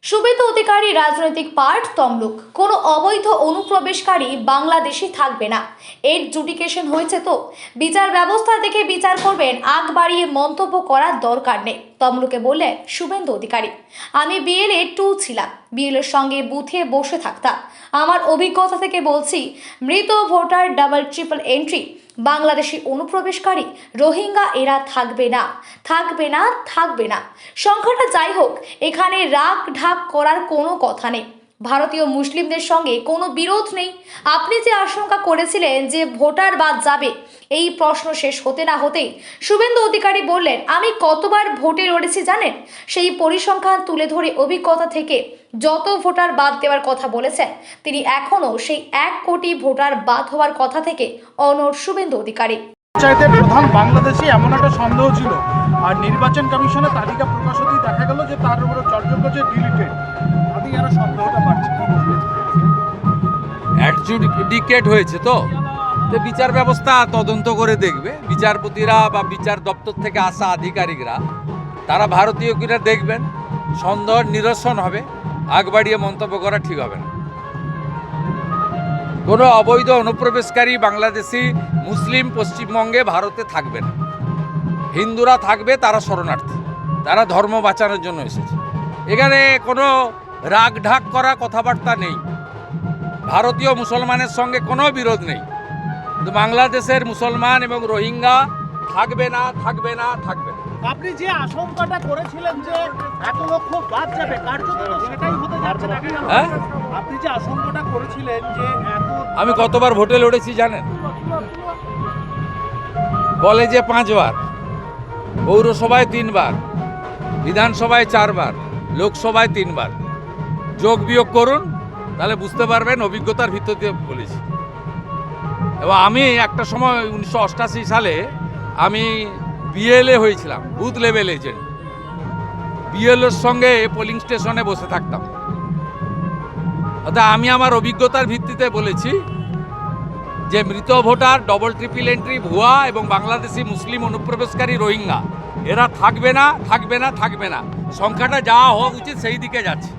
শুভেন্দু অধিকারী রাজনৈতিক পার্ট তমলুক। কোনো অবৈধ অনুপ্রবেশকারী বাংলাদেশি থাকবে না। এর জুডিকেশন হয়েছে তো বিচার ব্যবস্থা দেখে বিচার করবেন, আগ বাড়িয়ে মন্তব্য করার দরকার নেই, তমলুকে বললেন শুভেন্দু অধিকারী। আমি বিএলএ 2 ছিলাম, বিএলএর সঙ্গে বুথে বসে থাকতাম। আমার অভিজ্ঞতা থেকে বলছি, মৃত voter, double triple entry, Bangladeshi অনুপ্রবেশকারী, রোহিঙ্গা এরা থাকবে না, থাকবে না, থাকবে না। সংখ্যাটা যাই হোক, এখানে রাগ ঢাক করার কোনো কথা নেই। ভারতীয় মুসলিমদের সঙ্গে কোনো বিরোধ নেই। আপনি যে আশঙ্কা করেছিলেন যে ভোটার বাদ যাবে, এই প্রশ্ন শেষ হতে না হতেই শুভেন্দু অধিকারী বললেন, আমি কতবার ভোটে লড়েছি জানেন? সেই পরিসংখ্যান তুলে ধরে অভিজ্ঞতা থেকে যত ভোটার বাদ দেওয়ার কথা বলেছেন তিনি, এখনও সেই 1 কোটি ভোটার বাদ হওয়ার কথা থেকে অনড় শুভেন্দু অধিকারী। পঞ্চায়েতের প্রধান বাংলাদেশি এমন একটা সন্দেহ ছিল, আর নির্বাচন কমিশনের তালিকা প্রকাশ হতেই দেখা গেল যে তার উপরে চর্যক যে ডিলিটেড, তাতেই আরো সন্দেহটা বাড়ছে। অ্যাডজুডিকেট হয়েছে তো বিচার ব্যবস্থা তদন্ত করে দেখবে। বিচারপতিরা বা বিচার দপ্তর থেকে আসা আধিকারিকরা তারা ভারতীয় কিনা দেখবেন, সন্দেহ নিরসন হবে। আগ বাড়িয়ে মন্তব্য করা ঠিক হবে না। কোনো অবৈধ অনুপ্রবেশকারী বাংলাদেশি মুসলিম পশ্চিমবঙ্গে ভারতে থাকবে না। হিন্দুরা থাকবে, তারা শরণার্থী, তারা ধর্ম বাঁচানোর জন্য এসেছে। এখানে কোনো রাগ ঢাক করা কথাবার্তা নেই। ভারতীয় মুসলমানের সঙ্গে কোনো বিরোধ নেই, কিন্তু বাংলাদেশের মুসলমান এবং রোহিঙ্গা থাকবে না, থাকবে না, থাকবে না। আপনি যে আশঙ্কাটা করেছিলেন যে এত লক্ষ বাদ যাবে, কার্যত তো সেটাই হতে যাচ্ছে না। হ্যাঁ, আপনি যে আশঙ্কাটা করেছিলেন যে এত, আমি কতবার ভোটে লড়েছি জানেন? কলেজে 5 বার, পৌরসভায় 3 বার, বিধানসভায় 4 বার, লোকসভায় 3 বার। যোগ বিয়োগ করুন, তাহলে বুঝতে পারবেন অভিজ্ঞতার ভিত্তিতে বলেছি। এবং আমি একটা সময় 1988 সালে আমি বিএলএ হয়েছিলাম, বুথ লেভেল এজেন্ট। বিএলএর সঙ্গে পোলিং স্টেশনে বসে থাকতাম। অর্থাৎ আমি আমার অভিজ্ঞতার ভিত্তিতে বলেছি যে মৃত ভোটার, ডবল ট্রিপল এন্ট্রি, ভুয়া এবং বাংলাদেশি মুসলিম অনুপ্রবেশকারী রোহিঙ্গা এরা থাকবে না, থাকবে না, থাকবে না। সংখ্যাটা যা হওয়া উচিত সেই দিকে যাচ্ছে।